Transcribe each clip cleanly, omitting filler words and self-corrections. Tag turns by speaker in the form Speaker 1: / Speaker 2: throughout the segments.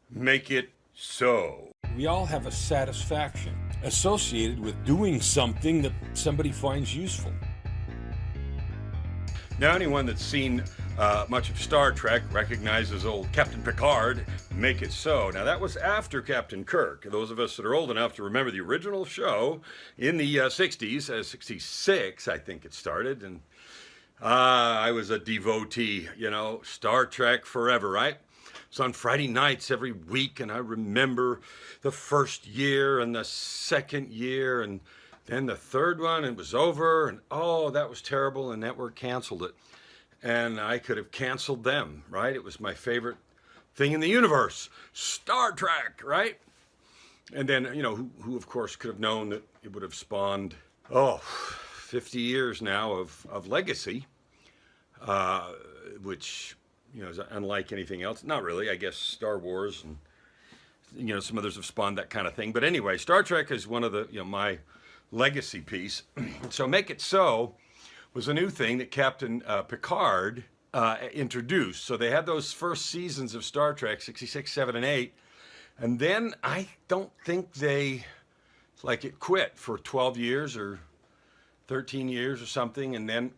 Speaker 1: Make it so.
Speaker 2: We all have a satisfaction associated with doing something that somebody finds useful.
Speaker 1: Now, anyone that's seen much of Star Trek recognizes old Captain Picard, Make It So. Now, that was after Captain Kirk. Those of us that are old enough to remember the original show in the 60s, 66, I think it started, and I was a devotee, Star Trek forever, right? It's on Friday nights every week, and I remember the first year and the second year, and then the third one, it was over, and oh, that was terrible, and network canceled it. And I could have canceled them, right? It was my favorite thing in the universe, Star Trek, right? And then, who of course could have known that it would have spawned, 50 years now of legacy, which, is unlike anything else. Not really, I guess Star Wars and, some others have spawned that kind of thing. But anyway, Star Trek is one of the, my legacy piece. So Make It So was a new thing that Captain Picard introduced. So they had those first seasons of Star Trek, 66, 7, and 8. And then I don't think it quit for 12 years or 13 years or something. And then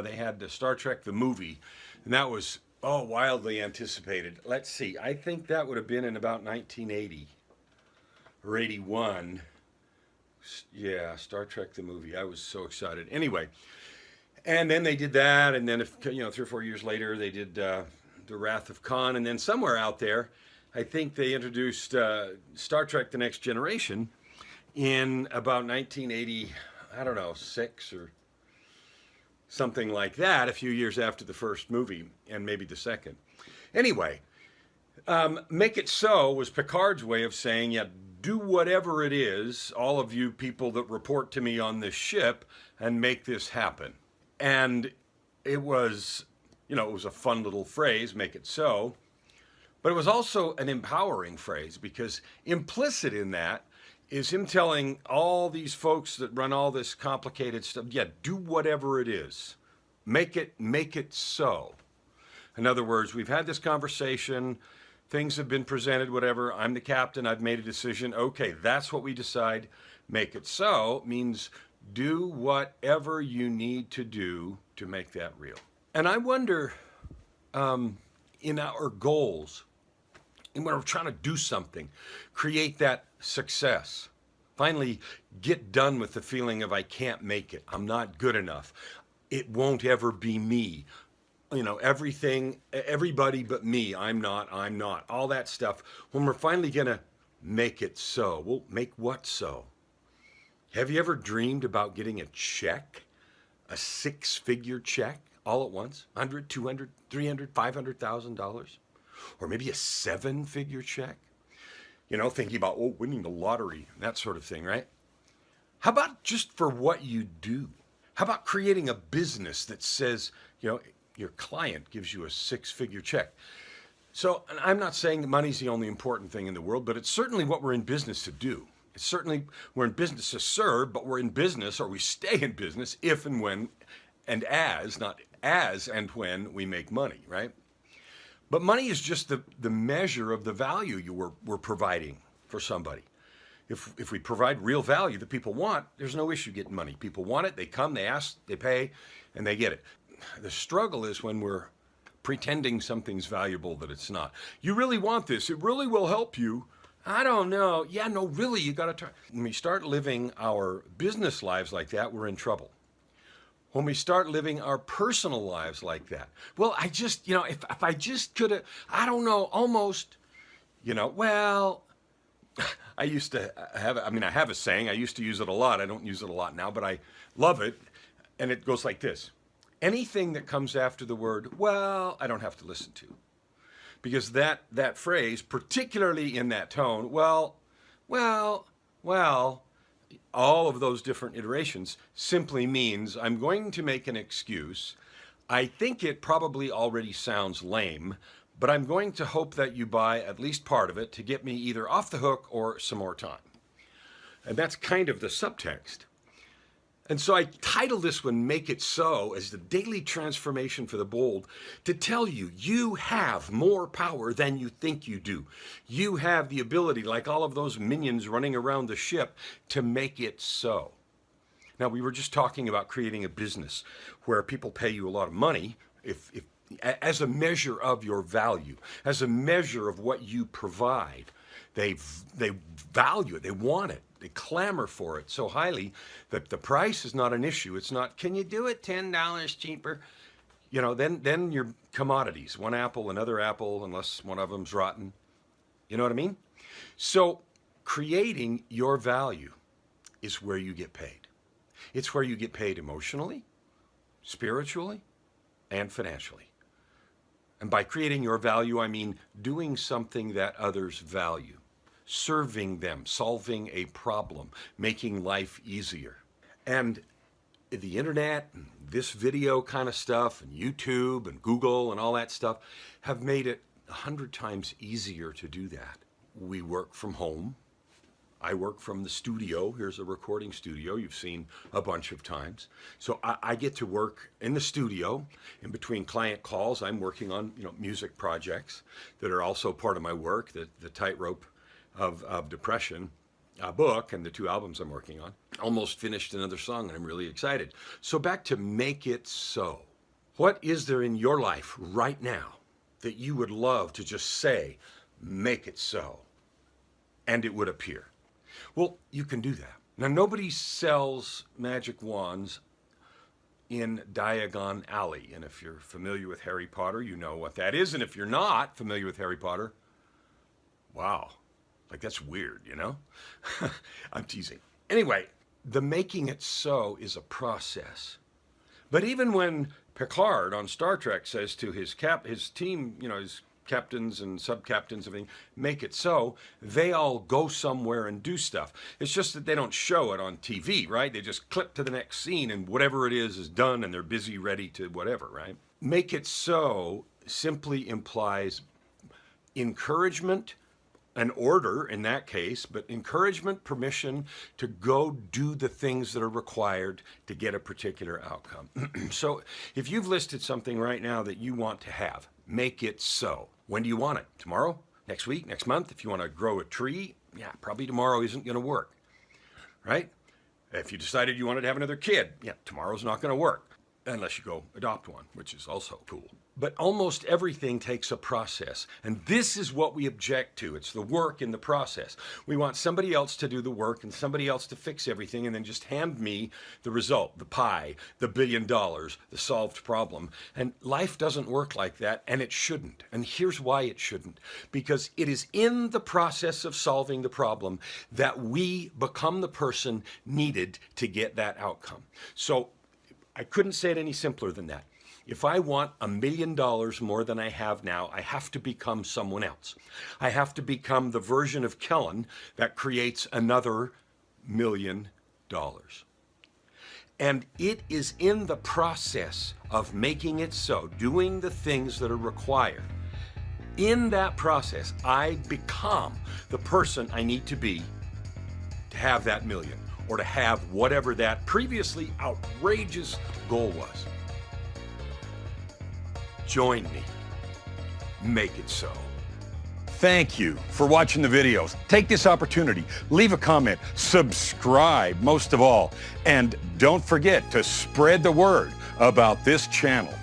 Speaker 1: they had the Star Trek, the movie. And that was, wildly anticipated. Let's see, I think that would have been in about 1980 or 81. Yeah, Star Trek, the movie. I was so excited. Anyway, and then they did that. And then, 3 or 4 years later, they did The Wrath of Khan. And then somewhere out there, I think they introduced Star Trek, The Next Generation in about 1980, 6 or something like that, a few years after the first movie, and maybe the second. Anyway, Make It So was Picard's way of saying, do whatever it is, all of you people that report to me on this ship, and make this happen. And it was, it was a fun little phrase, make it so, but it was also an empowering phrase, because implicit in that is him telling all these folks that run all this complicated stuff, do whatever it is. Make it so. In other words, we've had this conversation, things have been presented, whatever, I'm the captain, I've made a decision, okay, that's what we decide. Make it so means do whatever you need to do to make that real. And I wonder, in our goals, and when we're trying to do something, create that success. Finally, get done with the feeling of I can't make it. I'm not good enough. It won't ever be me. Everything, everybody but me. I'm not. All that stuff. When we're finally going to make it so. Well, make what so? Have you ever dreamed about getting a check? A 6-figure check all at once? $100, $200, $300, $500,000? Or maybe a 7-figure check, thinking about, winning the lottery, that sort of thing, right? How about just for what you do? How about creating a business that says, your client gives you a 6-figure check? So, and I'm not saying that money's the only important thing in the world, but it's certainly what we're in business to do. It's certainly, we're in business to serve, but we're in business, or we stay in business if and when, and as, not as and when we make money, right? But money is just the measure of the value we're providing for somebody. If we provide real value that people want, there's no issue getting money. People want it, they come, they ask, they pay, and they get it. The struggle is when we're pretending something's valuable that it's not. You really want this, it really will help you. I don't know. Yeah, no, really, you got to try. When we start living our business lives like that, we're in trouble. When we start living our personal lives like that, well, I just, if I just could have, I don't know, almost, I used to have, I have a saying, I used to use it a lot. I don't use it a lot now, but I love it. And it goes like this. Anything that comes after the word, well, I don't have to listen to. Because that phrase, particularly in that tone, well, all of those different iterations simply means I'm going to make an excuse. I think it probably already sounds lame, but I'm going to hope that you buy at least part of it to get me either off the hook or some more time. And that's kind of the subtext. And so I titled this one, Make It So, as the daily transformation for the bold, to tell you, you have more power than you think you do. You have the ability, like all of those minions running around the ship, to make it so. Now, we were just talking about creating a business where people pay you a lot of money as a measure of your value, as a measure of what you provide. They value it, they want it. They clamor for it so highly that the price is not an issue. It's not, can you do it $10 cheaper? You know, then you're commodities. One apple, another apple, unless one of them's rotten. You know what I mean? So creating your value is where you get paid. It's where you get paid emotionally, spiritually, and financially. And by creating your value, I mean doing something that others value. Serving them, solving a problem, making life easier. And the internet, and this video kind of stuff, and YouTube and Google and all that stuff have made it 100 times easier to do that. We work from home. I work from the studio. Here's a recording studio you've seen a bunch of times. So I get to work in the studio. In between client calls, I'm working on music projects that are also part of my work, the Tightrope of Depression book and the 2 albums I'm working on. Almost finished another song and I'm really excited. So back to Make It So. What is there in your life right now that you would love to just say, make it so, and it would appear? Well, you can do that. Now, nobody sells magic wands in Diagon Alley. And if you're familiar with Harry Potter, you know what that is. And if you're not familiar with Harry Potter, wow. Like, that's weird, you know? I'm teasing. Anyway, the making it so is a process. But even when Picard on Star Trek says to his team, his captains and sub-captains, everything, make it so, they all go somewhere and do stuff. It's just that they don't show it on TV, right? They just clip to the next scene and whatever it is done and they're busy, ready to whatever, right? Make it so simply implies encouragement, an order in that case, but encouragement, permission to go do the things that are required to get a particular outcome. So if you've listed something right now that you want to have, make it so. When do you want it? Tomorrow? Next week? Next month? If you want to grow a tree, yeah, probably tomorrow isn't going to work, right? If you decided you wanted to have another kid, yeah, tomorrow's not going to work. Unless you go adopt one, which is also cool. But almost everything takes a process. And this is what we object to. It's the work in the process. We want somebody else to do the work and somebody else to fix everything and then just hand me the result, the pie, the $1 billion, the solved problem. And life doesn't work like that, and it shouldn't. And here's why it shouldn't. Because it is in the process of solving the problem that we become the person needed to get that outcome. So I couldn't say it any simpler than that. If I want $1 million more than I have now, I have to become someone else. I have to become the version of Kellan that creates another $1 million. And it is in the process of making it so, doing the things that are required. In that process, I become the person I need to be to have that million, or to have whatever that previously outrageous goal was. Join me. Make it so. Thank you for watching the videos. Take this opportunity, leave a comment, subscribe most of all, and don't forget to spread the word about this channel.